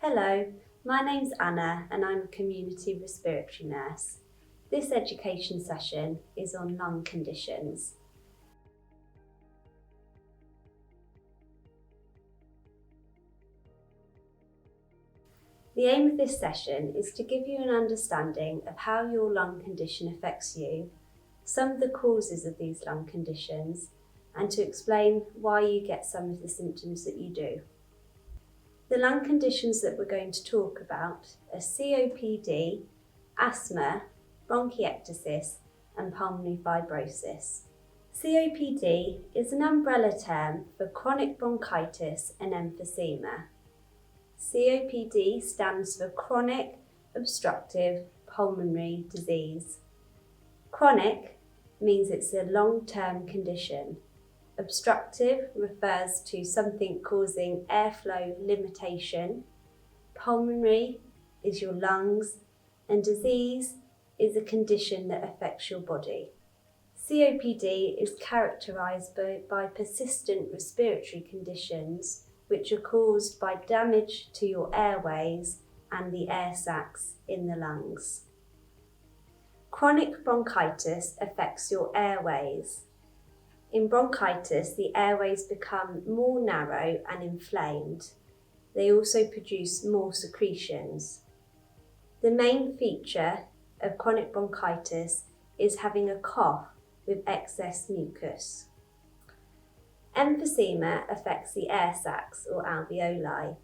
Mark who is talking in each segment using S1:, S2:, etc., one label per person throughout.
S1: Hello, my name's Anna and I'm a community respiratory nurse. This education session is on lung conditions. The aim of this session is to give you an understanding of how your lung condition affects you, some of the causes of these lung conditions, and to explain why you get some of the symptoms that you do. The lung conditions that we're going to talk about are COPD, asthma, bronchiectasis, and pulmonary fibrosis. COPD is an umbrella term for chronic bronchitis and emphysema. COPD stands for chronic obstructive pulmonary disease. Chronic means it's a long-term condition. Obstructive refers to something causing airflow limitation. Pulmonary is your lungs, and disease is a condition that affects your body. COPD is characterised by persistent respiratory conditions which are caused by damage to your airways and the air sacs in the lungs. Chronic bronchitis affects your airways. In bronchitis, the airways become more narrow and inflamed. They also produce more secretions. The main feature of chronic bronchitis is having a cough with excess mucus. Emphysema affects the air sacs or alveoli.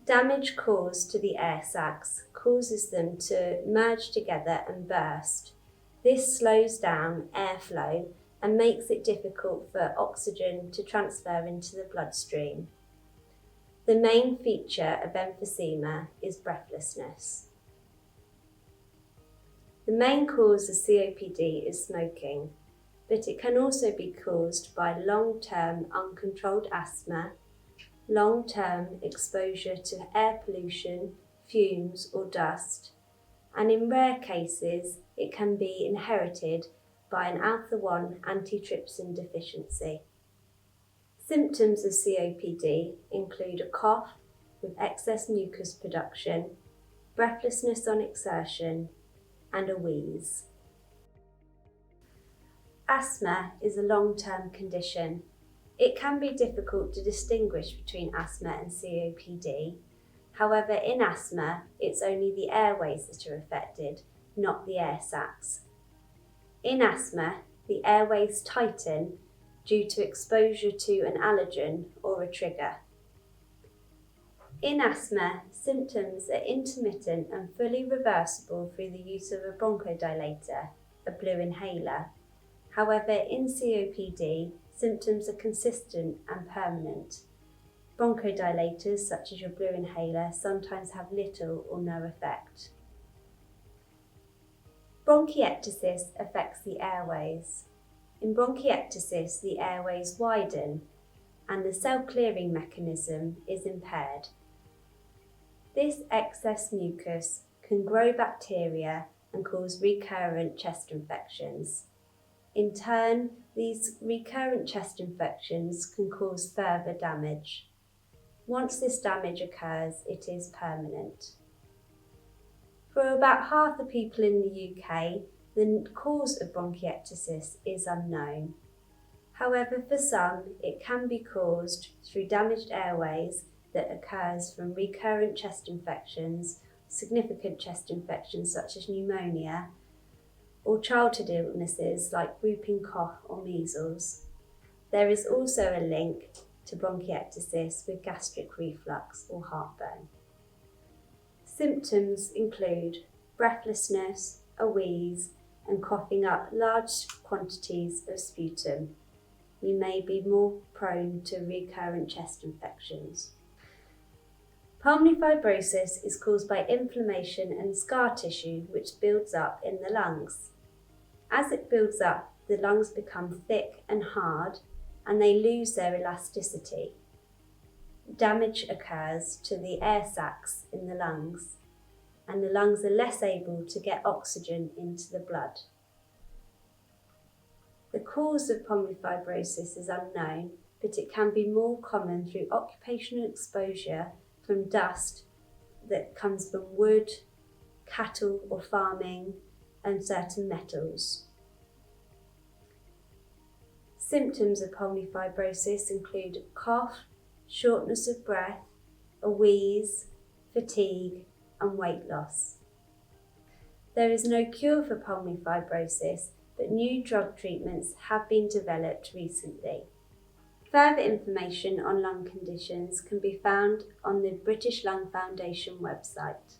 S1: Damage caused to the air sacs causes them to merge together and burst. This slows down airflow and makes it difficult for oxygen to transfer into the bloodstream. The main feature of emphysema is breathlessness. The main cause of COPD is smoking, but it can also be caused by long-term uncontrolled asthma, long-term exposure to air pollution, fumes or dust, and in rare cases it can be inherited by an alpha-1 antitrypsin deficiency. Symptoms of COPD include a cough with excess mucus production, breathlessness on exertion, and a wheeze. Asthma is a long-term condition. It can be difficult to distinguish between asthma and COPD. However, in asthma, it's only the airways that are affected, not the air sacs. In asthma, the airways tighten due to exposure to an allergen or a trigger. In asthma, symptoms are intermittent and fully reversible through the use of a bronchodilator, a blue inhaler. However, in COPD, symptoms are consistent and permanent. Bronchodilators, such as your blue inhaler, sometimes have little or no effect. Bronchiectasis affects the airways. In bronchiectasis, the airways widen and the cell clearing mechanism is impaired. This excess mucus can grow bacteria and cause recurrent chest infections. In turn, these recurrent chest infections can cause further damage. Once this damage occurs, it is permanent. For about half the people in the UK, the cause of bronchiectasis is unknown. However, for some, it can be caused through damaged airways that occurs from recurrent chest infections, significant chest infections such as pneumonia, or childhood illnesses like whooping cough or measles. There is also a link to bronchiectasis with gastric reflux or heartburn. Symptoms include breathlessness, a wheeze, and coughing up large quantities of sputum. You may be more prone to recurrent chest infections. Pulmonary fibrosis is caused by inflammation and scar tissue which builds up in the lungs. As it builds up, the lungs become thick and hard and they lose their elasticity. Damage occurs to the air sacs in the lungs and the lungs are less able to get oxygen into the blood. The cause of pulmonary fibrosis is unknown, but it can be more common through occupational exposure from dust that comes from wood, cattle or farming, and certain metals. Symptoms of pulmonary fibrosis include cough, shortness of breath, a wheeze, fatigue, and weight loss. There is no cure for pulmonary fibrosis, but new drug treatments have been developed recently. Further information on lung conditions can be found on the British Lung Foundation website.